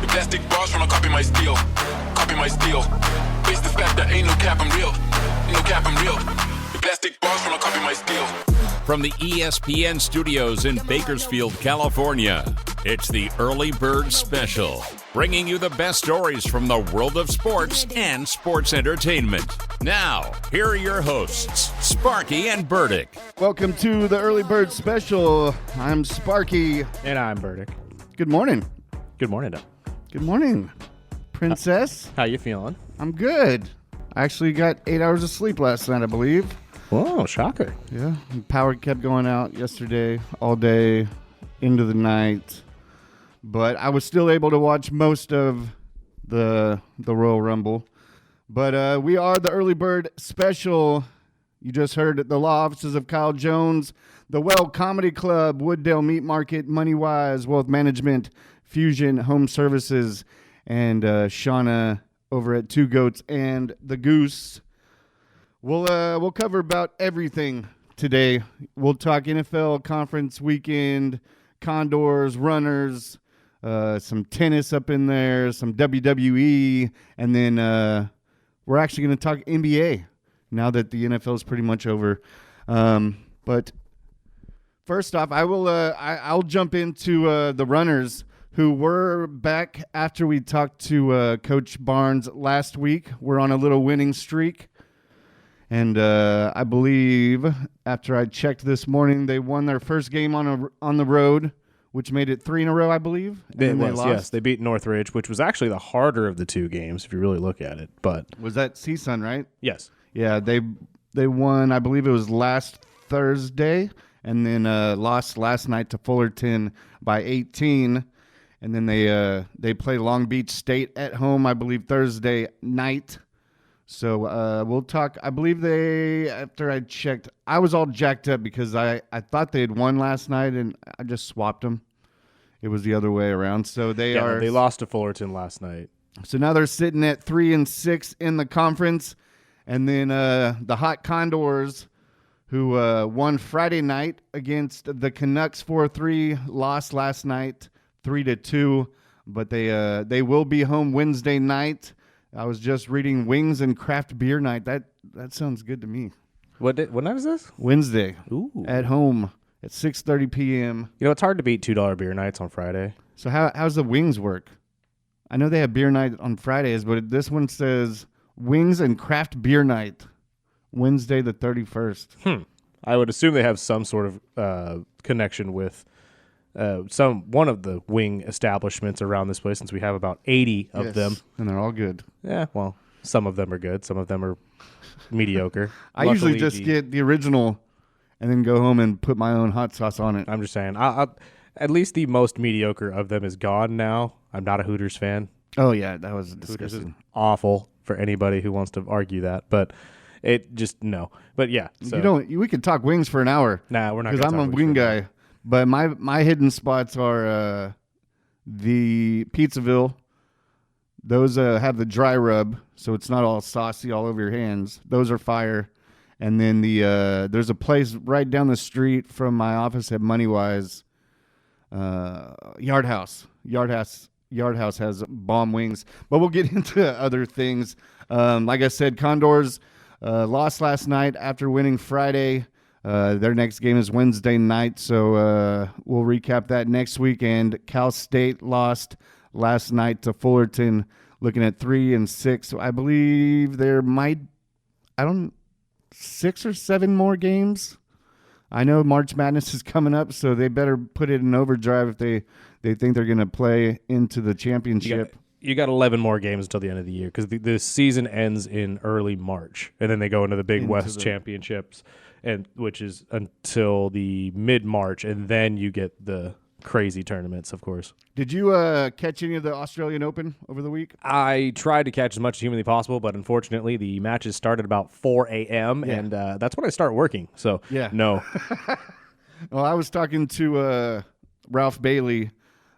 Plastic bars tryna copy my steel. Copy my steel. Face the fact that ain't no cap, I'm real. Ain't no cap, I'm real. Plastic bars tryna copy my steel. From the ESPN studios in Bakersfield, California, it's the Early Bird Special, bringing you the best stories from the world of sports and sports entertainment. Now, here are your hosts, Sparky and Burdick. Welcome to the Early Bird Special. I'm Sparky. And I'm Burdick. Good morning. Good morning, Doug. Good morning, Princess. How you feeling? I'm good. I actually got 8 hours of sleep last night, I believe. Whoa, shocker. Yeah, power kept going out yesterday, all day, into the night. But I was still able to watch most of the Royal Rumble. But we are the Early Bird Special. You just heard the law offices of Kyle Jones, the Well Comedy Club, Wooddale Meat Market, Moneywise, Wealth Management, Fusion Home Services, and Shauna over at Two Goats and the Goose. We'll cover about everything today. We'll talk NFL conference weekend, Condors, runners, some tennis up in there, some WWE, and then we're actually going to talk NBA now that the NFL is pretty much over. But first off, I'll jump into the runners who were back after we talked to Coach Barnes last week. We're on a little winning streak. And I believe after I checked this morning, they won their first game on the road, which made it 3 in a row, I believe. They lost. Yes. They beat Northridge, which was actually the harder of the two games, if you really look at it. But was that CSUN, right? Yes. Yeah, they won, I believe it was last Thursday, and then lost last night to Fullerton by 18. And then they play Long Beach State at home, I believe, Thursday night. So we'll talk. I believe after I checked, I was all jacked up because I thought they had won last night, and I just swapped them. It was the other way around. So they lost to Fullerton last night. So now they're sitting at 3-6 in the conference. And then the Hot Condors, who won Friday night against the Canucks 4-3, lost last night 3-2. But they will be home Wednesday night. I was just reading Wings and Craft Beer Night. That sounds good to me. What night is this? Wednesday. Ooh. At home at 6:30 p.m. You know, it's hard to beat $2 beer nights on Friday. So how's the Wings work? I know they have beer night on Fridays, but this one says Wings and Craft Beer Night, Wednesday the 31st. I would assume they have some sort of connection with one of the wing establishments around this place, since we have about 80 of them. And they're all good. Yeah, well, some of them are good. Some of them are mediocre. I usually just get the original and then go home and put my own hot sauce on it. I'm just saying, at least the most mediocre of them is gone now. I'm not a Hooters fan. Oh, yeah, that was disgusting. Hooters is awful for anybody who wants to argue that, but it just, no. But yeah. So. We could talk wings for an hour. Nah, we're not. Because I'm a wing guy. But my hidden spots are the Pizzaville. Those have the dry rub, so it's not all saucy all over your hands. Those are fire. And then there's a place right down the street from my office at Moneywise, Yard House. Yard House has bomb wings. But we'll get into other things. Like I said, Condors lost last night after winning Friday. Their next game is Wednesday night, so we'll recap that next week. And Cal State lost last night to Fullerton, looking at 3-6. So I believe there might, 6 or 7 more games. I know March Madness is coming up, so they better put it in overdrive if they think they're going to play into the championship. You got 11 more games until the end of the year, because the season ends in early March, and then they go into the Big West Championships, which is until the mid-March, and then you get the crazy tournaments, of course. Did you catch any of the Australian Open over the week? I tried to catch as much as humanly possible, but unfortunately the matches started about 4 a.m., and that's when I start working, so no. Well, I was talking to Ralph Bailey,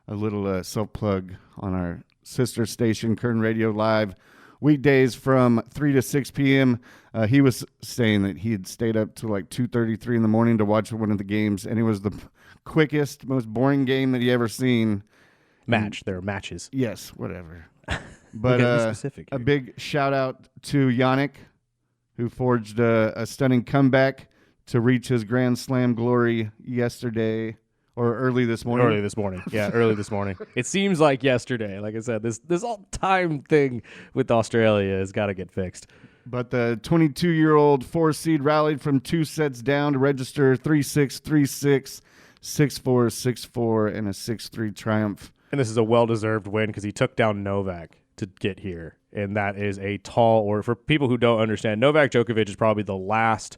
a little self-plug on our sister station, Kern Radio Live, weekdays from 3 to 6 p.m. He was saying that he had stayed up to like 2:33 in the morning to watch one of the games, and it was the quickest, most boring game that he ever seen. match. There are matches. Yes, whatever. We're But getting specific a here. big shout out to Yannick, who forged a stunning comeback to reach his Grand Slam glory yesterday or early this morning. Early this morning. Yeah, early this morning. It seems like yesterday. Like I said, this all time thing with Australia has got to get fixed. But the 22-year-old 4-seed rallied from 2 sets down to register 3-6, 3-6, 6-4, 6-4, and a 6-3 triumph. And this is a well-deserved win because he took down Novak to get here. And that is a tall order. For people who don't understand, Novak Djokovic is probably the last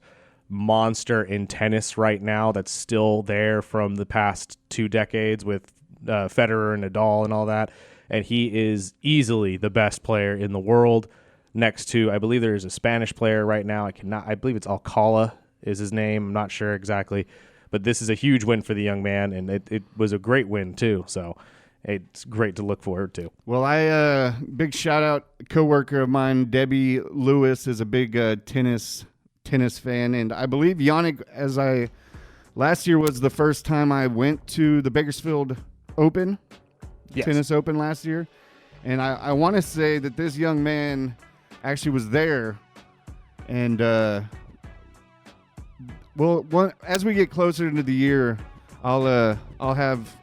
monster in tennis right now that's still there from the past 2 decades with Federer and Nadal and all that. And he is easily the best player in the world next to, I believe there is a Spanish player right now. I believe it's Alcala is his name. I'm not sure exactly. But this is a huge win for the young man, and it was a great win too. So it's great to look forward to. Well, big shout out, coworker of mine, Debbie Lewis, is a big tennis fan, and I believe Yannick, last year was the first time I went to the Bakersfield Open, Yes. Tennis Open last year, and I want to say that this young man actually was there, and as we get closer into the year, I'll have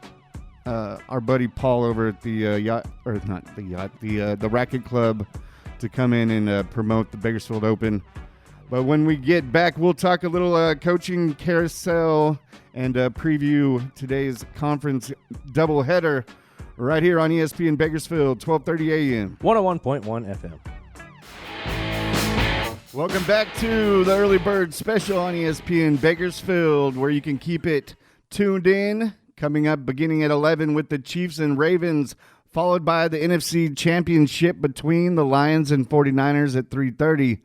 our buddy Paul over at the the Racket Club to come in and promote the Bakersfield Open. But when we get back, we'll talk a little coaching carousel and preview today's conference doubleheader right here on ESPN Bakersfield, 12:30 a.m. 101.1 FM. Welcome back to the Early Bird Special on ESPN Bakersfield, where you can keep it tuned in. Coming up beginning at 11 with the Chiefs and Ravens, followed by the NFC Championship between the Lions and 49ers at 3:30.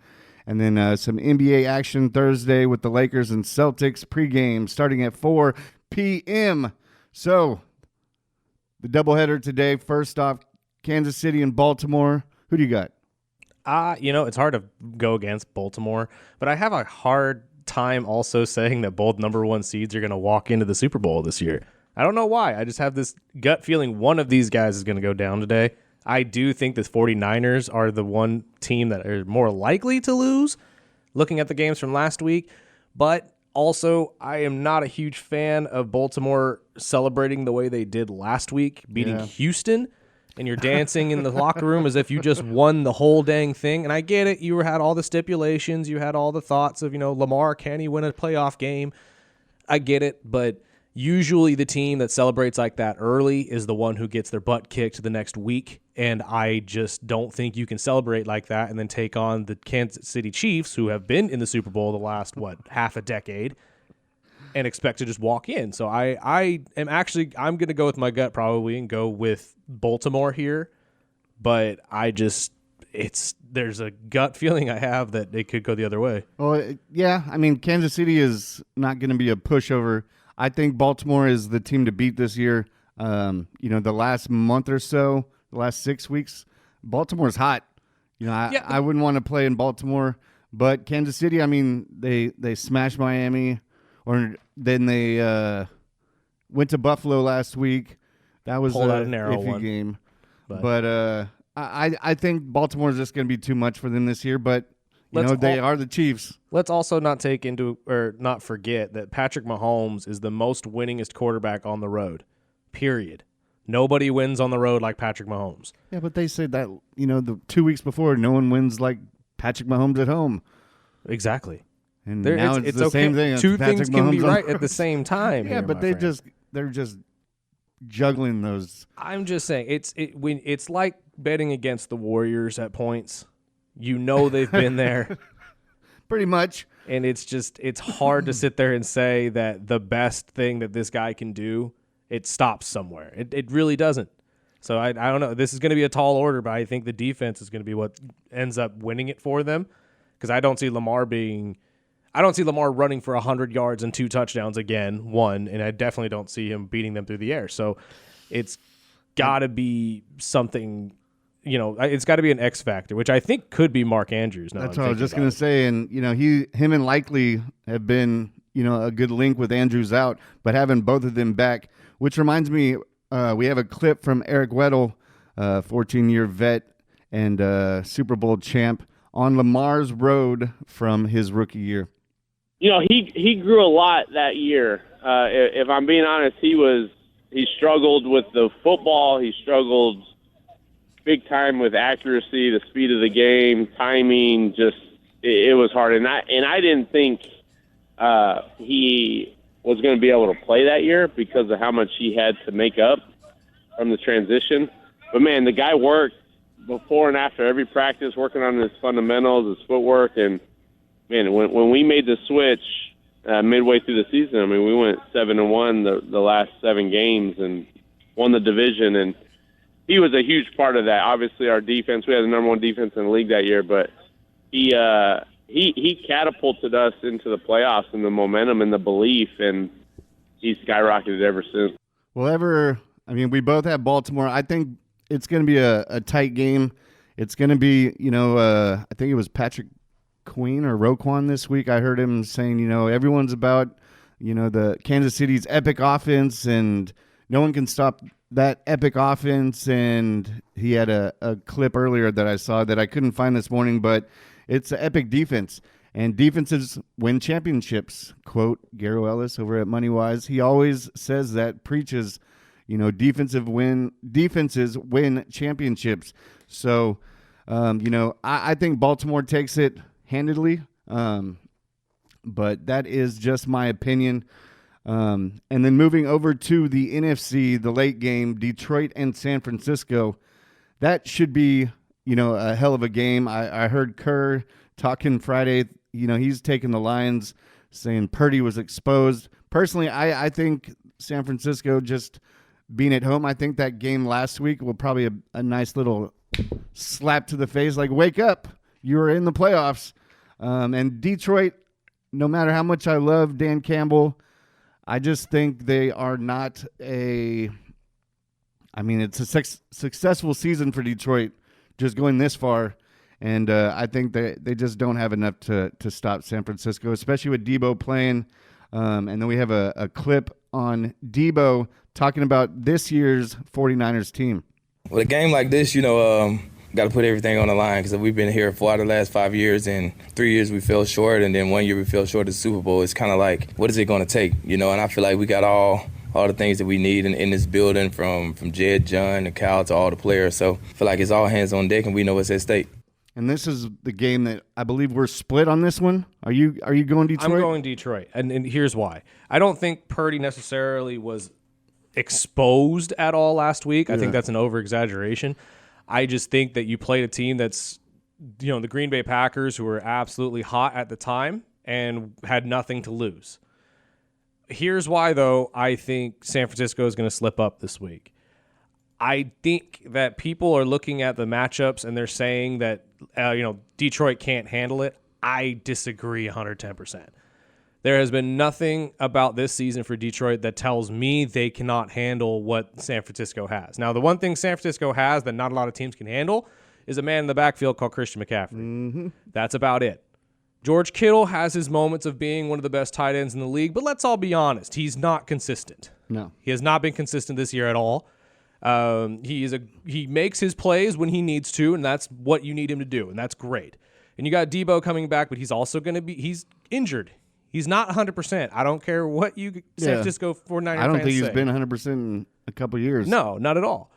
And then some NBA action Thursday with the Lakers and Celtics pregame starting at 4 p.m. So the doubleheader today, first off, Kansas City and Baltimore. Who do you got? It's hard to go against Baltimore, but I have a hard time also saying that both number 1 seeds are going to walk into the Super Bowl this year. I don't know why. I just have this gut feeling one of these guys is going to go down today. I do think the 49ers are the one team that are more likely to lose, looking at the games from last week. But also, I am not a huge fan of Baltimore celebrating the way they did last week, beating Houston. And you're dancing in the locker room as if you just won the whole dang thing. And I get it. You had all the stipulations. You had all the thoughts of, Lamar, can he win a playoff game? I get it. But usually the team that celebrates like that early is the one who gets their butt kicked the next week. And I just don't think you can celebrate like that and then take on the Kansas City Chiefs, who have been in the Super Bowl the last, half a decade, and expect to just walk in. So I'm going to go with my gut probably and go with Baltimore here. But there's a gut feeling I have that it could go the other way. Well, yeah. I mean, Kansas City is not going to be a pushover. I think Baltimore is the team to beat this year. The last month or so, the last 6 weeks, Baltimore's hot. I wouldn't want to play in Baltimore, but Kansas City, I mean, they smashed Miami, or then they went to Buffalo last week. That was Pulled out a a narrow iffy one. game. But I think Baltimore is just going to be too much for them this year, but they are the Chiefs. Let's also not not forget that Patrick Mahomes is the most winningest quarterback on the road, period. Nobody wins on the road like Patrick Mahomes. Yeah, but they said that, the 2 weeks before, no one wins like Patrick Mahomes at home. Exactly. And now it's the okay. same thing. Two Patrick things can be Mahomes on right the at the same time. Yeah, here, but my they're friend. just juggling those. I'm just saying it's like betting against the Warriors at points. They've been there. Pretty much. And it's hard to sit there and say that the best thing that this guy can do, it stops somewhere. It really doesn't. So I don't know. This is going to be a tall order, but I think the defense is going to be what ends up winning it for them, because I don't see Lamar running for 100 yards and 2 touchdowns again, and I definitely don't see him beating them through the air. So it's got to be something, it's got to be an X factor, which I think could be Mark Andrews. That's what I was just going to say. And, him and Likely have been, a good link with Andrews out, but having both of them back, which reminds me, we have a clip from Eric Weddle, 14-year vet and Super Bowl champ, on Lamar's road from his rookie year. He grew a lot that year. If I'm being honest, he struggled with the football. He struggled big time with accuracy, the speed of the game, timing. Just it was hard, and I didn't think he was going to be able to play that year because of how much he had to make up from the transition. But man, the guy worked before and after every practice, working on his fundamentals, his footwork, and man, when we made the switch midway through the season, I mean, we went 7-1 the last 7 games and won the division, and he was a huge part of that. Obviously, our defense, we had the number 1 defense in the league that year, but he catapulted us into the playoffs and the momentum and the belief, and he's skyrocketed ever since. Well, we both have Baltimore. I think it's going to be a tight game. It's going to be, I think it was Patrick Queen or Roquan this week. I heard him saying, everyone's about, the Kansas City's epic offense, and no one can stop that epic offense. And he had a clip earlier that I saw that I couldn't find this morning, but it's an epic defense. And defenses win championships. Quote Garrow Ellis over at MoneyWise. He always says that, preaches, defenses win championships. So, I think Baltimore takes it handedly, but that is just my opinion. And then moving over to the NFC, the late game, Detroit and San Francisco, that should be, a hell of a game. I heard Kerr talking Friday, he's taking the Lions, saying Purdy was exposed. Personally, I think San Francisco just being at home, I think that game last week will probably a nice little slap to the face, like, wake up, you were in the playoffs. And Detroit, no matter how much I love Dan Campbell, I just think they are not it's a successful season for Detroit just going this far. And I think they just don't have enough to stop San Francisco, especially with Debo playing. And then we have a clip on Debo talking about this year's 49ers team. With a game like this, got to put everything on the line because we've been here 4 out of the last 5 years, and 3 years we fell short, and then 1 year we fell short of the Super Bowl. It's kind of like, what is it going to take? And I feel like we got all the things that we need in this building, from Jed, John, to Cal, to all the players. So I feel like it's all hands on deck, and we know what's at stake. And this is the game that I believe we're split on this one. Are you going Detroit? I'm going Detroit, and here's why. I don't think Purdy necessarily was exposed at all last week. I think that's an over-exaggeration. I just think that you played a team that's, the Green Bay Packers, who were absolutely hot at the time and had nothing to lose. Here's why, though, I think San Francisco is going to slip up this week. I think that people are looking at the matchups and they're saying that, Detroit can't handle it. I disagree 110%. There has been nothing about this season for Detroit that tells me they cannot handle what San Francisco has. Now, the one thing San Francisco has that not a lot of teams can handle is a man in the backfield called Christian McCaffrey. Mm-hmm. That's about it. George Kittle has his moments of being one of the best tight ends in the league, but let's all be honest. He's not consistent. No. He has not been consistent this year at all. He makes his plays when he needs to, and that's what you need him to do, and that's great. And you got Debo coming back, but he's also he's injured. He's not 100%. I don't care what San Francisco 49ers fans say. I don't think he's been 100% in a couple years. No, not at all.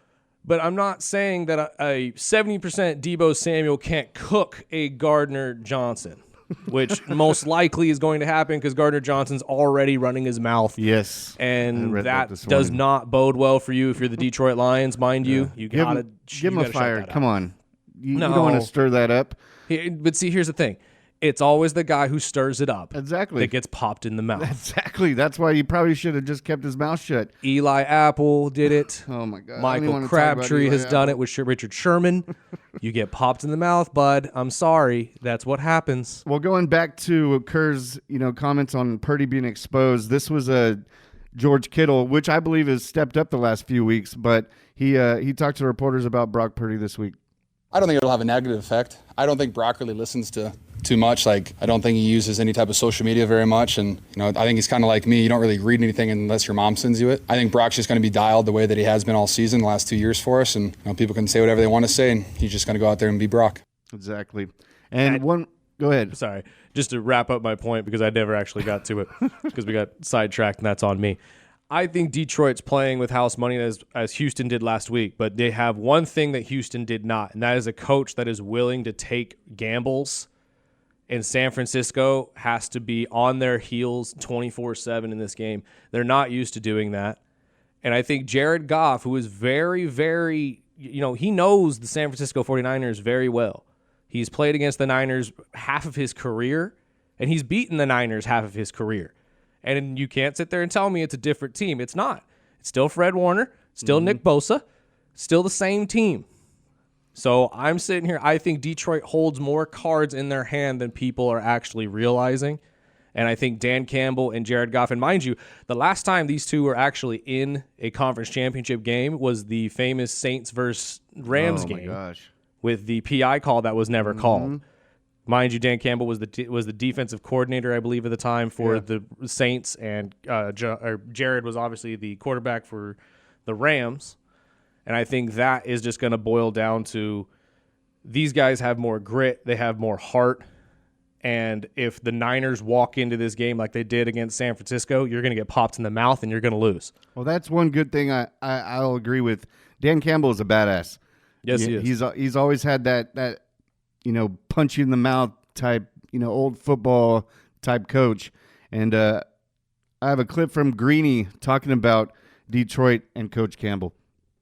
But I'm not saying that a 70% Debo Samuel can't cook a Gardner Johnson, which most likely is going to happen because Gardner Johnson's already running his mouth. Yes. And that does not bode well for you if you're the Detroit Lions, mind you. You got to give him a fire. Come on. You don't want to stir that up. But see, here's the thing. It's always the guy who stirs it up. Exactly. That gets popped in the mouth. Exactly. That's why you probably should have just kept his mouth shut. Eli Apple did it. Oh, my God. Michael Crabtree has done it with Richard Sherman. You get popped in the mouth, bud. I'm sorry. That's what happens. Well, going back to Kerr's, comments on Purdy being exposed, this was a George Kittle, which I believe has stepped up the last few weeks, but he talked to reporters about Brock Purdy this week. I don't think it'll have a negative effect. I don't think Brock really listens to too much. Like, I don't think he uses any type of social media very much. And, I think he's kind of like me. You don't really read anything unless your mom sends you it. I think Brock's just going to be dialed the way that he has been all season, the last 2 years for us. And people can say whatever they want to say, and he's just going to go out there and be Brock. Exactly. And go ahead. Sorry, just to wrap up my point, because I never actually got to it because we got sidetracked, and that's on me. I think Detroit's playing with house money as Houston did last week, but they have one thing that Houston did not, and that is a coach that is willing to take gambles. And San Francisco has to be on their heels 24/7 in this game. They're not used to doing that. And I think Jared Goff, who is very, very, he knows the San Francisco 49ers very well. He's played against the Niners half of his career, and he's beaten the Niners half of his career. And you can't sit there and tell me it's a different team. It's not. It's still Fred Warner, still Nick Bosa, still the same team. So I'm sitting here. I think Detroit holds more cards in their hand than people are actually realizing. And I think Dan Campbell and Jared Goff, and mind you, the last time these two were actually in a conference championship game was the famous Saints versus Rams game. Oh, my gosh. With the PI call that was never called. Mind you, Dan Campbell was the defensive coordinator, I believe, at the time for the Saints, and Jared was obviously the quarterback for the Rams. And I think that is just going to boil down to these guys have more grit, they have more heart, and if the Niners walk into this game like they did against San Francisco, you're going to get popped in the mouth and you're going to lose. Well, that's one good thing I'll agree with. Dan Campbell is a badass. Yes, he is. He's always had that punch you in the mouth type, old football type coach. And I have a clip from Greeny talking about Detroit and Coach Campbell.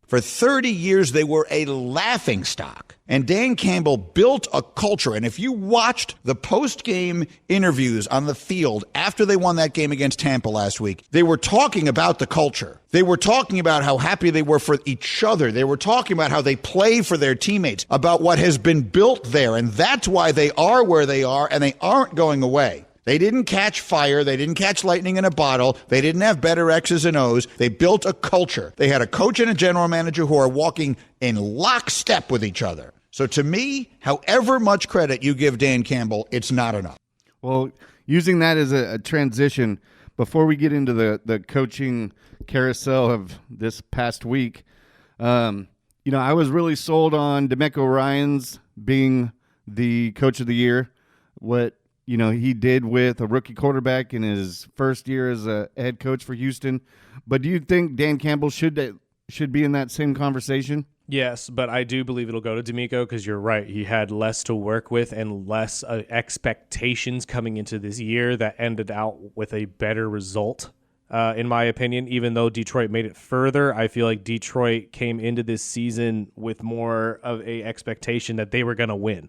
For 30 years, they were a laughingstock. And Dan Campbell built a culture. And if you watched the post-game interviews on the field after they won that game against Tampa last week, they were talking about the culture. They were talking about how happy they were for each other. They were talking about how they play for their teammates, about what has been built there. And that's why they are where they are, and they aren't going away. They didn't catch fire. They didn't catch lightning in a bottle. They didn't have better X's and O's. They built a culture. They had a coach and a general manager who are walking in lockstep with each other. So to me, however much credit you give Dan Campbell, it's not enough. Well, using that as a transition, before we get into the coaching carousel of this past week, I was really sold on DeMeco Ryans being the coach of the year. What he did with a rookie quarterback in his first year as a head coach for Houston. But do you think Dan Campbell should be in that same conversation? Yes, but I do believe it'll go to DeMeco because you're right. He had less to work with and less expectations coming into this year that ended out with a better result, in my opinion. Even though Detroit made it further, I feel like Detroit came into this season with more of a expectation that they were going to win.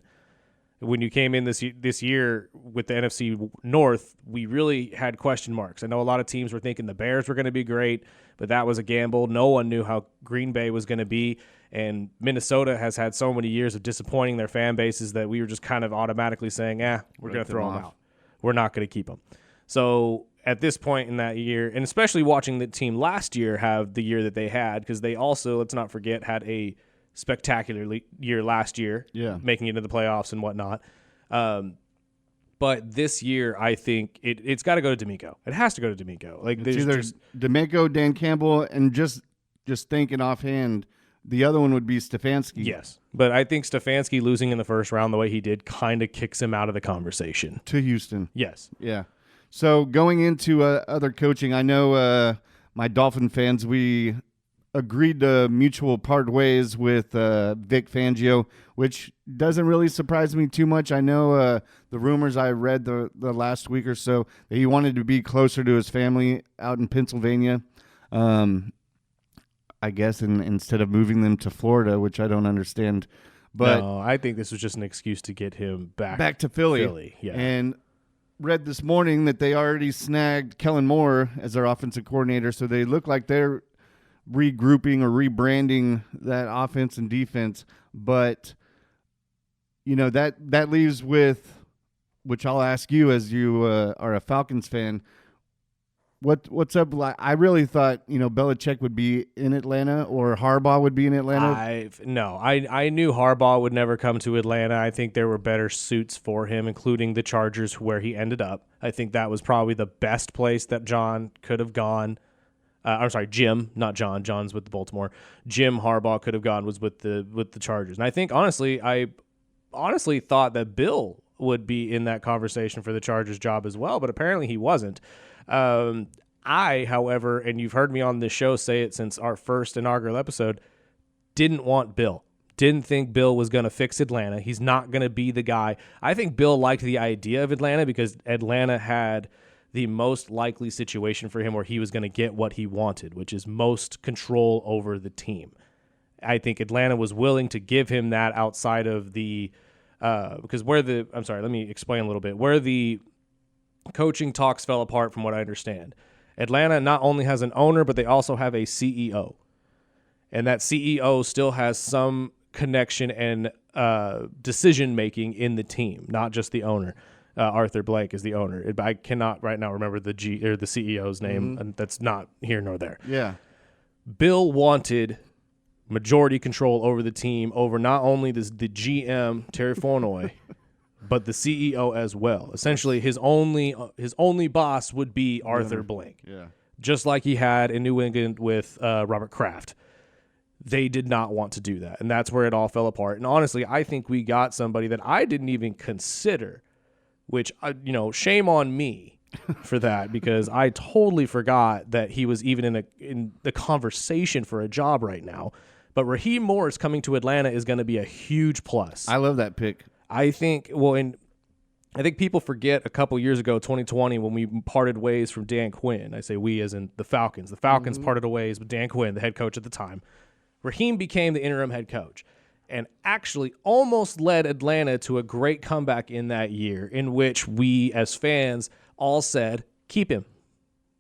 When you came in this year with the NFC North, we really had question marks. I know a lot of teams were thinking the Bears were going to be great, but that was a gamble. No one knew how Green Bay was going to be, and Minnesota has had so many years of disappointing their fan bases that we were just kind of automatically saying, we're going to throw them out. We're not going to keep them. So at this point in that year, and especially watching the team last year have the year that they had, because they also, let's not forget, had a spectacular year last year, making it into the playoffs and whatnot. But this year, I think it's got to go to DeMeco. It has to go to DeMeco. Like it's either DeMeco, Dan Campbell, and just thinking offhand, the other one would be Stefanski. Yes, but I think Stefanski losing in the first round the way he did kind of kicks him out of the conversation. To Houston. Yes. Yeah. So going into other coaching, I know my Dolphin fans, we agreed to mutual part ways with Vic Fangio, which doesn't really surprise me too much. I know the rumors I read the last week or so that he wanted to be closer to his family out in Pennsylvania, I guess, instead of moving them to Florida, which I don't understand. But no, I think this was just an excuse to get him back to Philly. Yeah. And read this morning that they already snagged Kellen Moore as their offensive coordinator, so they look like they're regrouping or rebranding that offense and defense. But that leaves with, which I'll ask you as you are a Falcons fan, What's up? Like, I really thought Belichick would be in Atlanta or Harbaugh would be in Atlanta. I knew Harbaugh would never come to Atlanta. I think there were better suits for him, including the Chargers, where he ended up. I think that was probably the best place that John could have gone. I'm sorry, Jim, not John. John's with the Baltimore. Jim Harbaugh could have gone was with the Chargers, and I think I honestly thought that Bill would be in that conversation for the Chargers job as well, but apparently he wasn't. I, however, and you've heard me on this show say it since our first inaugural episode, didn't want Bill. Didn't think Bill was going to fix Atlanta. He's not going to be the guy. I think Bill liked the idea of Atlanta because Atlanta had the most likely situation for him where he was going to get what he wanted, which is most control over the team. I think Atlanta was willing to give him that outside of the because let me explain a little bit. Where the coaching talks fell apart from what I understand. Atlanta not only has an owner, but they also have a CEO. And that CEO still has some connection and decision-making in the team, not just the owner. Arthur Blank is the owner. I cannot right now remember the CEO's name, and that's not here nor there. Yeah. Bill wanted majority control over the team, over not only the GM, Terry Fournoy, but the CEO as well. Essentially, his only boss would be Arthur Blank. Yeah. Just like he had in New England with Robert Kraft. They did not want to do that, and that's where it all fell apart. And honestly, I think we got somebody that I didn't even consider, which, shame on me for that, because I totally forgot that he was even in the conversation for a job right now. But Raheem Morris coming to Atlanta is going to be a huge plus. I love that pick. I think people forget a couple years ago, 2020, when we parted ways from Dan Quinn. I say we as in the Falcons. The Falcons parted ways with Dan Quinn, the head coach at the time. Raheem became the interim head coach and actually almost led Atlanta to a great comeback in that year, in which we as fans all said, keep him.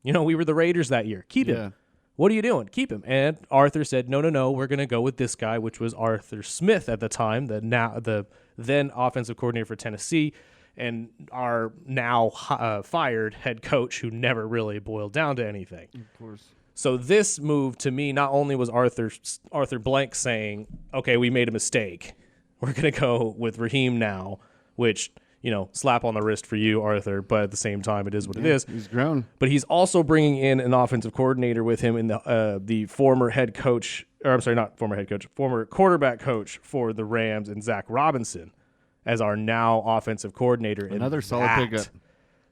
We were the Raiders that year. Keep him. What are you doing? Keep him. And Arthur said, no, we're going to go with this guy, which was Arthur Smith at the time, the then offensive coordinator for Tennessee, and our now fired head coach, who never really boiled down to anything. Of course. So this move, to me, not only was Arthur Blank saying, okay, we made a mistake. We're going to go with Raheem now, which, slap on the wrist for you, Arthur, but at the same time, it is what it is. He's grown. But he's also bringing in an offensive coordinator with him in the former head coach, or I'm sorry, not former head coach, former quarterback coach for the Rams, and Zach Robinson as our now offensive coordinator. Another solid pickup.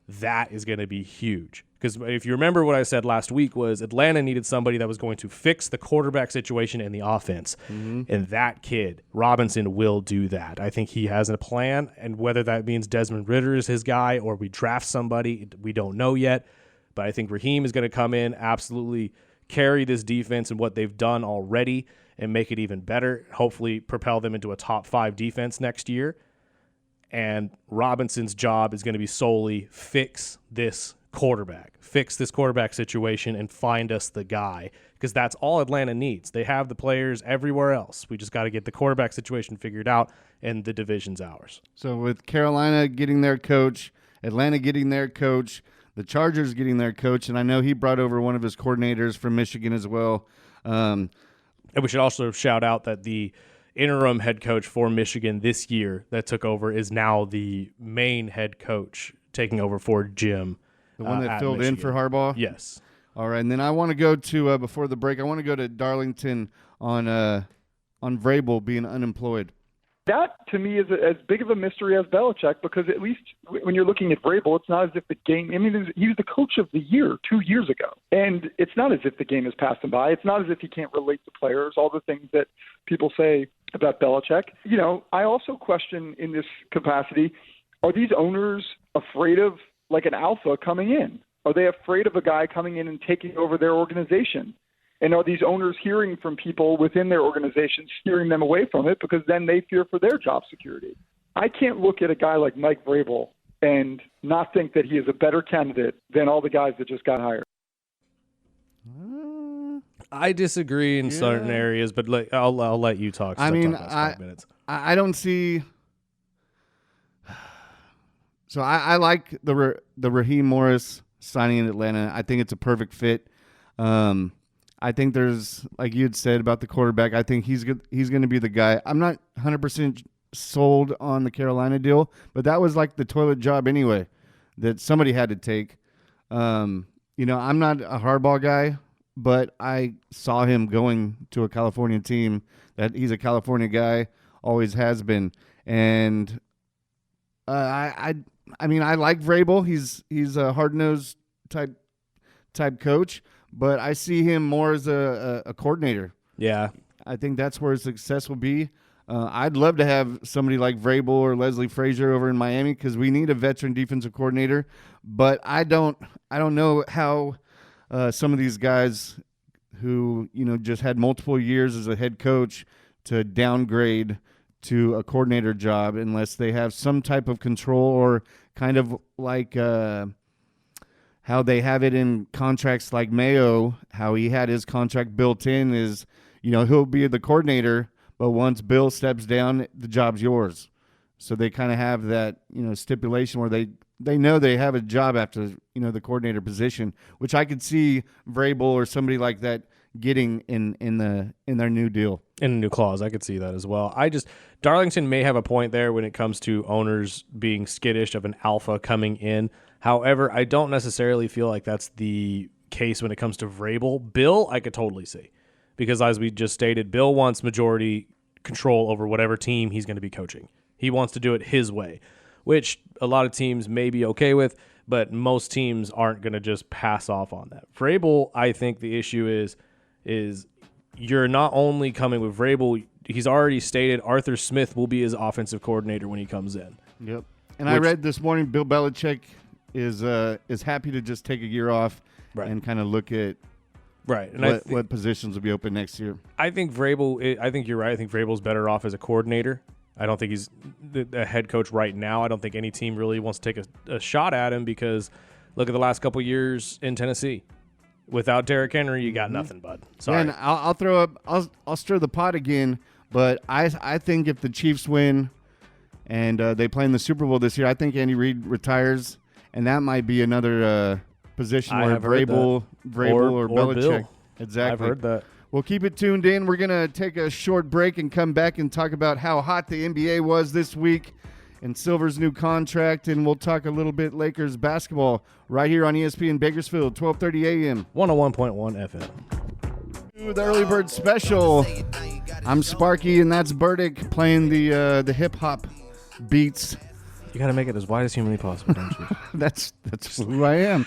That is going to be huge. Because if you remember what I said last week was Atlanta needed somebody that was going to fix the quarterback situation in the offense. And that kid, Robinson, will do that. I think he has a plan, and whether that means Desmond Ridder is his guy or we draft somebody, we don't know yet. But I think Raheem is going to come in, absolutely carry this defense and what they've done already and make it even better, hopefully propel them into a top 5 defense next year. And Robinson's job is going to be solely fix this quarterback situation and find us the guy, because that's all Atlanta needs. They have the players everywhere else. We just got to get the quarterback situation figured out, and the division's ours. So with Carolina getting their coach, Atlanta getting their coach, the Chargers getting their coach, and I know he brought over one of his coordinators from Michigan as well. And we should also shout out that the interim head coach for Michigan this year that took over is now the main head coach, taking over for Jim. The one that filled Michigan. in for Harbaugh? Yes. All right, and then I want to go to, before the break, I want to go to Darlington on Vrabel being unemployed. That, to me, is as big of a mystery as Belichick, because at least when you're looking at Vrabel, it's not as if the game – he was the coach of the year 2 years ago. And it's not as if the game has passed him by. It's not as if he can't relate to players, all the things that people say about Belichick. I also question in this capacity, are these owners afraid of like an alpha coming in? Are they afraid of a guy coming in and taking over their organization? And are these owners hearing from people within their organization, steering them away from it because then they fear for their job security? I can't look at a guy like Mike Vrabel and not think that he is a better candidate than all the guys that just got hired. I disagree in certain areas, but I'll let you talk. I mean, 5 minutes. I don't see. So I like the Raheem Morris signing in Atlanta. I think it's a perfect fit. I think there's, like you had said about the quarterback, I think he's going to be the guy. I'm not 100% sold on the Carolina deal, but that was like the toilet job anyway that somebody had to take. I'm not a Harbaugh guy, but I saw him going to a California team. That he's a California guy, always has been, and I like Vrabel. He's a hard-nosed type coach, but I see him more as a coordinator. Yeah, I think that's where his success will be. I'd love to have somebody like Vrabel or Leslie Frazier over in Miami because we need a veteran defensive coordinator. But I don't know how some of these guys who just had multiple years as a head coach to downgrade to a coordinator job unless they have some type of control or kind of like how they have it in contracts like Mayo, how he had his contract built in is, he'll be the coordinator, but once Bill steps down, the job's yours. So they kind of have that, stipulation where they know they have a job after, the coordinator position, which I could see Vrabel or somebody like that getting in their new deal. In a new clause, I could see that as well. Darlington may have a point there when it comes to owners being skittish of an alpha coming in. However, I don't necessarily feel like that's the case when it comes to Vrabel. Bill, I could totally see. Because as we just stated, Bill wants majority control over whatever team he's going to be coaching. He wants to do it his way, which a lot of teams may be okay with, but most teams aren't going to just pass off on that. Vrabel, I think the issue is you're not only coming with Vrabel, he's already stated Arthur Smith will be his offensive coordinator when he comes in. Yep. And I read this morning Bill Belichick is happy to just take a year off and kind of look at what positions will be open next year. I think you're right. I think Vrabel's better off as a coordinator. I don't think he's a head coach right now. I don't think any team really wants to take a shot at him because look at the last couple of years in Tennessee. Without Derrick Henry, you got nothing, bud. Sorry. And I'll stir the pot again, but I think if the Chiefs win and they play in the Super Bowl this year, I think Andy Reid retires, and that might be another position where Vrabel or Belichick. Bill. Exactly. I've heard that. Well, keep it tuned in. We're going to take a short break and come back and talk about how hot the NBA was this week and Silver's new contract, and we'll talk a little bit Lakers basketball right here on ESPN Bakersfield, 12:30 a.m. 101.1 FM. The Early Bird Special. I'm Sparky, and that's Burdick playing the hip-hop beats. You got to make it as wide as humanly possible, don't you? That's who I am.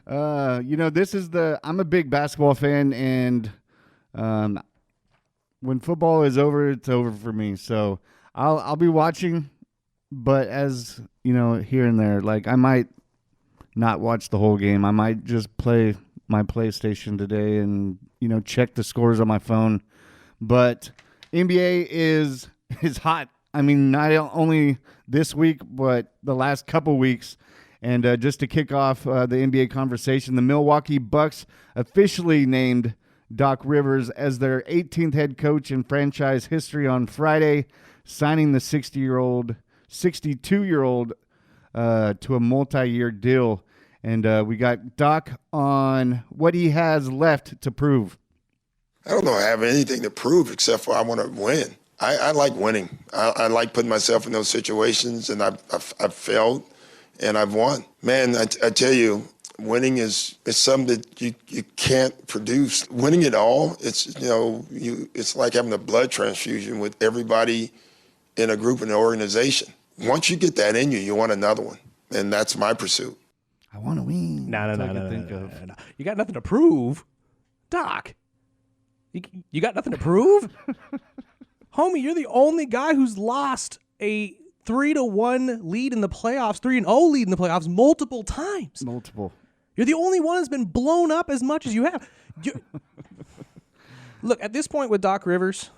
I'm a big basketball fan, and when football is over, it's over for me. So I'll be watching, but as here and there, like I might not watch the whole game. I might just play my PlayStation today and check the scores on my phone. But NBA is hot. I mean, not only this week, but the last couple weeks. And just to kick off the NBA conversation, the Milwaukee Bucks officially named Doc Rivers as their 18th head coach in franchise history on Friday, signing the 62-year-old to a multi-year deal. And we got Doc on what he has left to prove. I don't know I have anything to prove except for I want to win. I like winning. I like putting myself in those situations, and I've failed, and I've won. Man, I tell you, winning is something that you can't produce. Winning it all, it's like having a blood transfusion with everybody in a group and an organization. Once you get that in you, you want another one, and that's my pursuit. I want to win. No. You got nothing to prove, Doc. You got nothing to prove, homie. You're the only guy who's lost a 3-1 lead in the playoffs, 3-0 lead in the playoffs multiple times. You're the only one that's been blown up as much as you have. Look, at this point with Doc Rivers,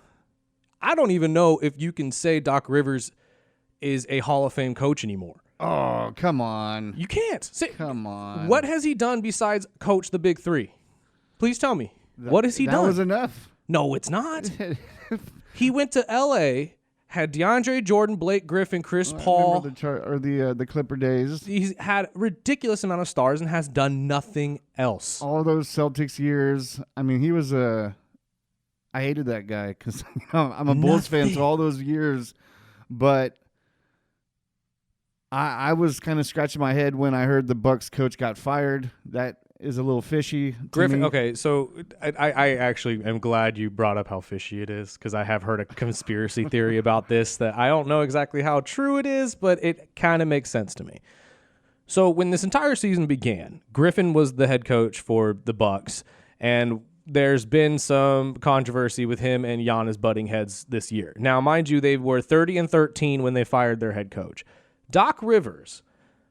I don't even know if you can say Doc Rivers is a Hall of Fame coach anymore. Oh, come on. You can't. Come on. What has he done besides coach the Big Three? Please tell me. What has he done? That was enough. No, it's not. He went to L.A., had DeAndre Jordan, Blake Griffin, Chris I Paul. remember the Clipper days. He's had ridiculous amount of stars and has done nothing else. All those Celtics years. I mean, he was I hated that guy because I'm a Bulls fan, so all those years. But I was kind of scratching my head when I heard the Bucks coach got fired. That is a little fishy. Griffin, okay, so I actually am glad you brought up how fishy it is, because I have heard a conspiracy theory about this that I don't know exactly how true it is, but it kind of makes sense to me. So when this entire season began, Griffin was the head coach for the Bucks, and there's been some controversy with him and Giannis butting heads this year. Now, mind you, they were 30-13 when they fired their head coach. Doc Rivers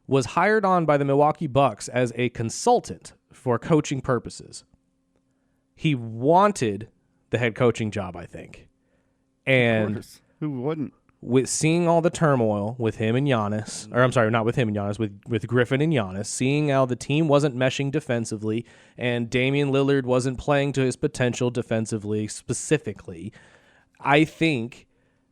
was hired on by the Milwaukee Bucks as a consultant for coaching purposes. He wanted the head coaching job, I think. And who wouldn't? With seeing all the turmoil with him and Giannis, or I'm sorry, not with him and Giannis, with Griffin and Giannis, seeing how the team wasn't meshing defensively and Damian Lillard wasn't playing to his potential defensively specifically, I think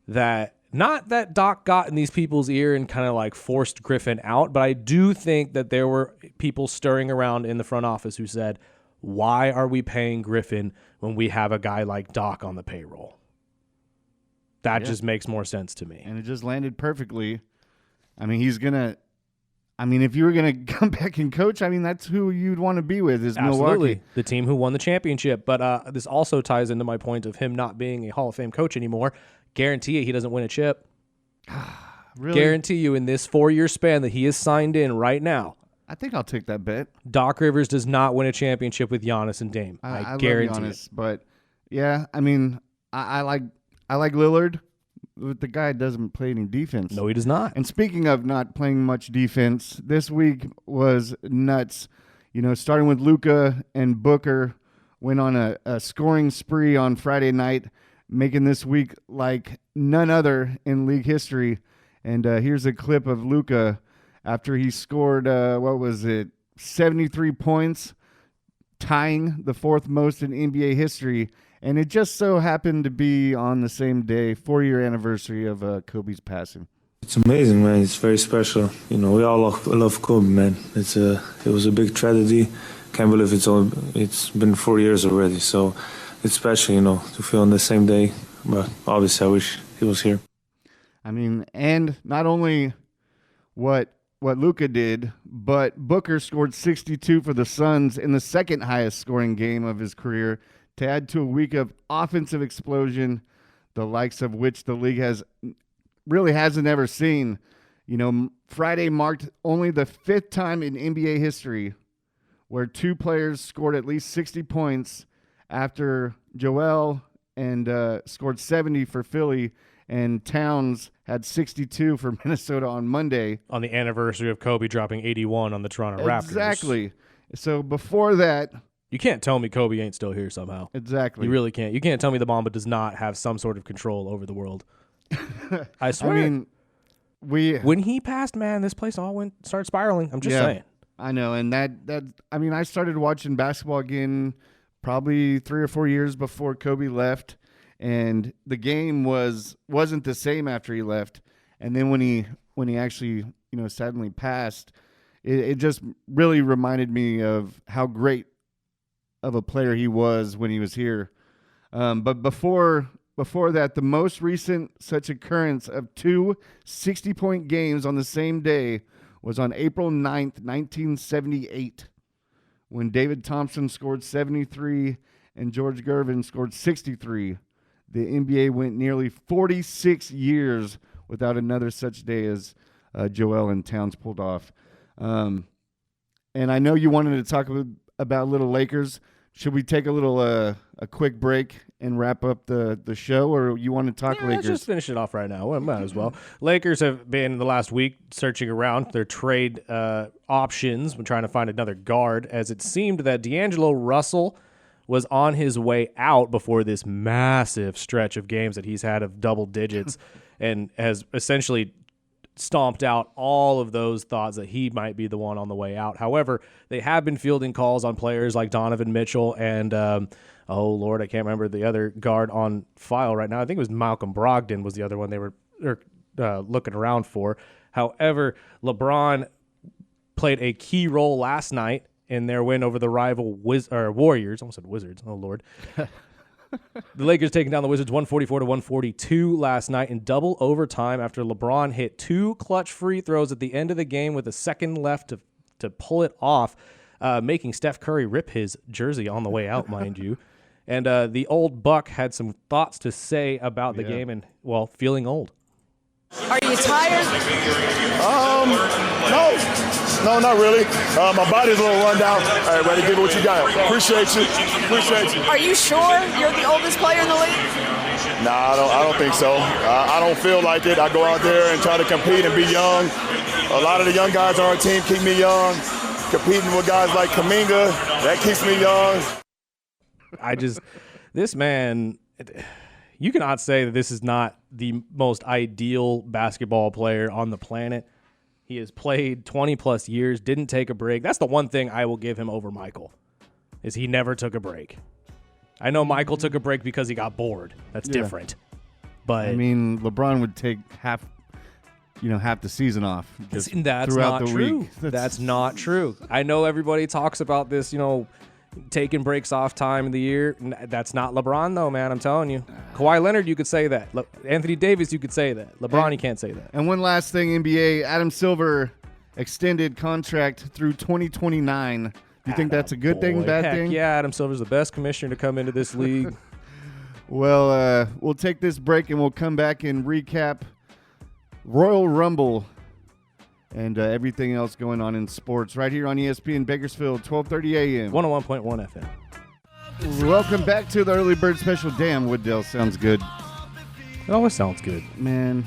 that, not that Doc got in these people's ear and kind of like forced Griffin out, but I do think that there were people stirring around in the front office who said, why are we paying Griffin when we have a guy like Doc on the payroll? That just makes more sense to me. And it just landed perfectly. I mean, if you were going to come back and coach, I mean, that's who you'd want to be with is Absolutely. Milwaukee. The team who won the championship. But this also ties into my point of him not being a Hall of Fame coach anymore. Guarantee you he doesn't win a chip. Really? Guarantee you in this 4-year span that he is signed in right now, I think I'll take that bet. Doc Rivers does not win a championship with Giannis and Dame. I guarantee love Giannis, it. But yeah, I mean, I like Lillard, but the guy doesn't play any defense. No, he does not. And speaking of not playing much defense, this week was nuts. You know, starting with Luka and Booker went on a scoring spree on Friday night, making this week like none other in league history. And here's a clip of Luka after he scored, 73 points, tying the fourth most in NBA history. And it just so happened to be on the same day, 4-year anniversary of Kobe's passing. It's amazing, man. It's very special. You know, we all love Kobe, man. It was a big tragedy. Can't believe it's been 4 years already. So it's special, you know, to feel on the same day. But obviously, I wish he was here. I mean, and not only what Luka did, but Booker scored 62 for the Suns in the second highest scoring game of his career to add to a week of offensive explosion, the likes of which the league hasn't ever seen. You know, Friday marked only the 5th time in NBA history where 2 players scored at least 60 points after Joel and scored 70 for Philly, and Towns had 62 for Minnesota on Monday. On the anniversary of Kobe dropping 81 on the Toronto Raptors. Exactly. So before that... You can't tell me Kobe ain't still here somehow. Exactly. You really can't. You can't tell me the Mamba does not have some sort of control over the world. I swear. I mean, when he passed, man, this place all started spiraling. I'm just saying. I know, and I started watching basketball again probably 3 or 4 years before Kobe left, and the game wasn't the same after he left. And then when he actually, suddenly passed, it just really reminded me of how great of a player he was when he was here. But before that, the most recent such occurrence of 2 60-point games on the same day was on April 9th, 1978, when David Thompson scored 73 and George Gervin scored 63. The NBA went nearly 46 years without another such day as Joel and Towns pulled off. And I know you wanted to talk about little Lakers. Should we take a quick break and wrap up the show, or you want to talk Lakers? Let's just finish it off right now. Well, might as well. Lakers have been the last week searching around their trade options when trying to find another guard, as it seemed that D'Angelo Russell was on his way out before this massive stretch of games that he's had of double digits and has essentially stomped out all of those thoughts that he might be the one on the way out. However, they have been fielding calls on players like Donovan Mitchell and, oh, Lord, I can't remember the other guard on file right now. I think it was Malcolm Brogdon was the other one they were looking around for. However, LeBron played a key role last night in their win over the rival Warriors. I almost said Wizards. Oh, Lord. The Lakers taking down the Wizards 144-142 last night in double overtime after LeBron hit 2 clutch free throws at the end of the game with a second left to pull it off, making Steph Curry rip his jersey on the way out, mind you. And the old Buck had some thoughts to say about the game and, well, feeling old. Are you tired? No, not really. My body's a little run down. All right, ready to give it what you got. Appreciate you. Are you sure you're the oldest player in the league? Nah, I don't think so. I don't feel like it. I go out there and try to compete and be young. A lot of the young guys on our team keep me young. Competing with guys like Kuminga, that keeps me young. This man, you cannot say that this is not the most ideal basketball player on the planet. He has played 20-plus years, didn't take a break. That's the one thing I will give him over Michael, is he never took a break. I know Michael took a break because he got bored. That's different. But I mean, LeBron would take half the season off. That's not true. That's not true. I know everybody talks about this, taking breaks off time of the year. That's not LeBron, though, man. I'm telling you. Kawhi Leonard, you could say that. Anthony Davis, you could say that. LeBron, you can't say that. And one last thing, NBA, Adam Silver extended contract through 2029. You think that's a good thing, bad thing? Yeah, Adam Silver's the best commissioner to come into this league. Well, we'll take this break and we'll come back and recap Royal Rumble and everything else going on in sports right here on ESPN Bakersfield, 12:30 a.m. 101.1 FM. Welcome back to the Early Bird Special. Damn, Wooddale sounds good. It always sounds good. Man,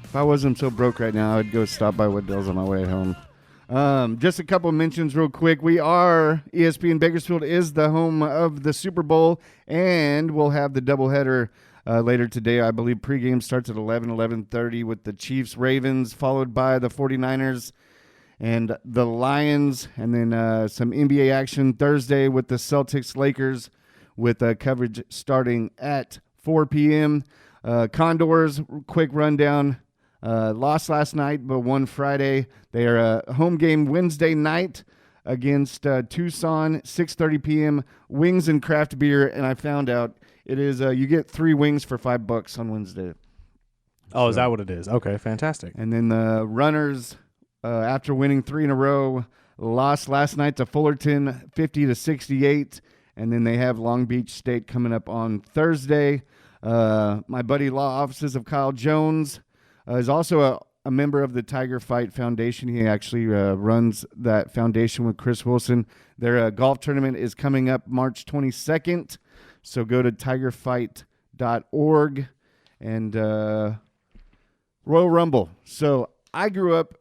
if I wasn't so broke right now, I'd go stop by Wooddale's on my way home. Just a couple mentions real quick. ESPN Bakersfield is the home of the Super Bowl, and we'll have the doubleheader later today. I believe pregame starts at 11:30 with the Chiefs-Ravens, followed by the 49ers and the Lions, and then some NBA action Thursday with the Celtics-Lakers with coverage starting at 4 p.m. Condors, quick rundown. Lost last night, but won Friday. They are a home game Wednesday night against Tucson, 6:30 p.m. Wings and craft beer, and I found out it is you get 3 wings for $5 on Wednesday. Oh, is that what it is? Okay, fantastic. And then the Runners, after winning 3 in a row, lost last night to Fullerton, 50-68, and then they have Long Beach State coming up on Thursday. My buddy Law Offices of Kyle Jones is also a member of the Tiger Fight Foundation. He actually runs that foundation with Chris Wilson. Their golf tournament is coming up March 22nd. So go to tigerfight.org and Royal Rumble. So I grew up,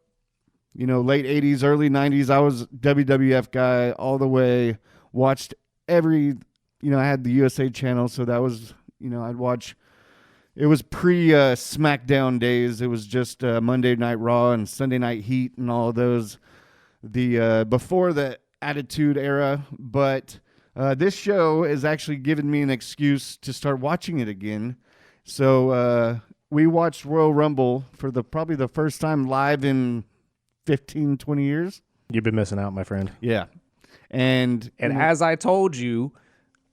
late 80s, early 90s. I was WWF guy all the way. Watched every, I had the USA channel. So that was, I'd watch. It was pre-SmackDown days. It was just Monday Night Raw and Sunday Night Heat and all of those. Before the Attitude Era. But this show has actually given me an excuse to start watching it again. So we watched Royal Rumble for probably the first time live in 15, 20 years. You've been missing out, my friend. Yeah. And as I told you,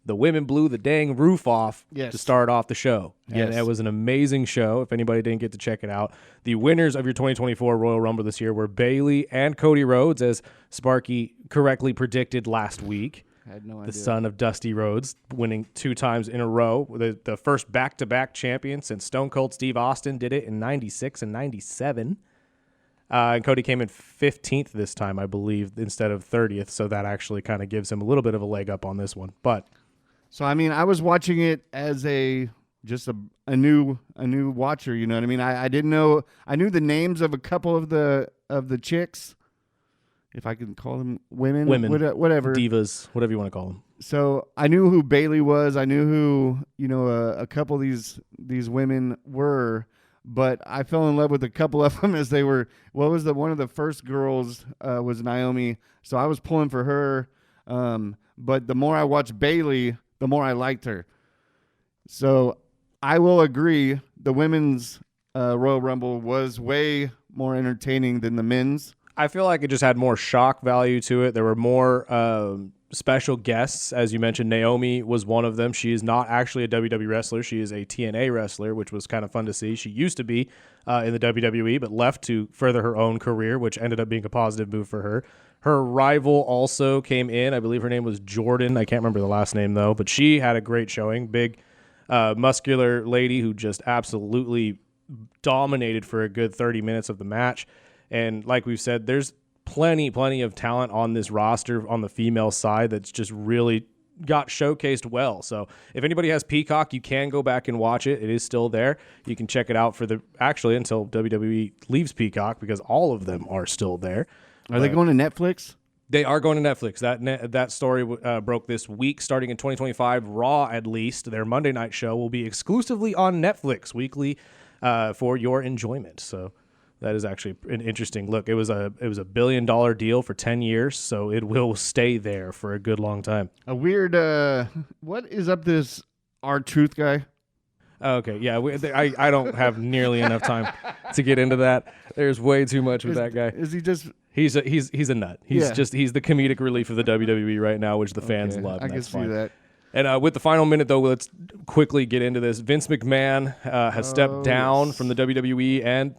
the women blew the dang roof off to start off the show. And it was an amazing show. If anybody didn't get to check it out, the winners of your 2024 Royal Rumble this year were Bayley and Cody Rhodes, as Sparky correctly predicted last week. I had no idea. The son of Dusty Rhodes, winning 2 times in a row. The first back-to-back champion since Stone Cold Steve Austin did it in 96 and 97. And Cody came in 15th this time, I believe, instead of 30th. So that actually kind of gives him a little bit of a leg up on this one. But so, I mean, I was watching it as a new watcher, you know what I mean? I didn't know. I knew the names of a couple of the chicks, if I can call them women, whatever. Divas, whatever you want to call them. So I knew who Bayley was. I knew who, a couple of these women were. but I fell in love with a couple of them as they were. What was one of the first girls was Naomi, so I was pulling for her. But the more I watched Bailey, the more I liked her. So I will agree, the women's Royal Rumble was way more entertaining than the men's. I feel like it just had more shock value to it. There were more special guests. As you mentioned, Naomi was one of them. She is not actually a WWE wrestler. She is a TNA wrestler, which was kind of fun to see. She used to be in the WWE, but left to further her own career, which ended up being a positive move for her. Her rival also came in. I believe her name was Jordan. I can't remember the last name, though, but she had a great showing. Big, muscular lady who just absolutely dominated for a good 30 minutes of the match. And like we've said, there's plenty of talent on this roster on the female side that's just really got showcased well. So if anybody has Peacock, you can go back and watch it. It is still there. You can check it out until WWE leaves Peacock, because all of them are still there. Are they going to Netflix? They are going to Netflix. That story broke this week. Starting in 2025, Raw, at least, their Monday night show will be exclusively on Netflix weekly for your enjoyment. So that is actually an interesting look. It was a $1 billion deal for 10 years, so it will stay there for a good long time. A weird, what is up this R-Truth guy? Okay, yeah, I don't have nearly enough time to get into that. There's way too much with that guy. Is he just... He's a nut. He's the comedic relief of the WWE right now, which the fans love. I can see that. And with the final minute, though, let's quickly get into this. Vince McMahon has stepped down from the WWE and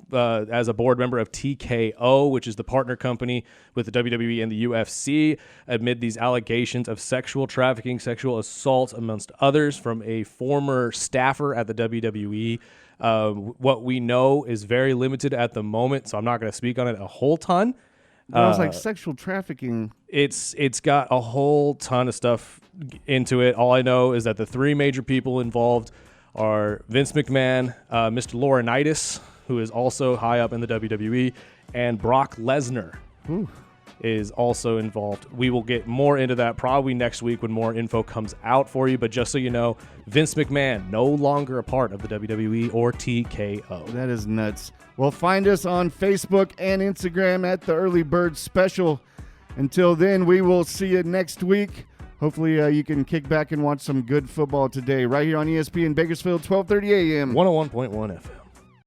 as a board member of TKO, which is the partner company with the WWE and the UFC, amid these allegations of sexual trafficking, sexual assault, amongst others, from a former staffer at the WWE. What we know is very limited at the moment, so I'm not going to speak on it a whole ton. I was like, sexual trafficking. It's got a whole ton of stuff into it. All I know is that the three major people involved are Vince McMahon, Mr. Laurinaitis, who is also high up in the WWE, and Brock Lesnar is also involved. We will get more into that probably next week when more info comes out for you. But just so you know, Vince McMahon no longer a part of the WWE or TKO. That is nuts. Well, find us on Facebook and Instagram at The Early Bird Special. Until then, we will see you next week. Hopefully, you can kick back and watch some good football today, right here on ESPN Bakersfield, 12:30 a.m. 101.1 FM.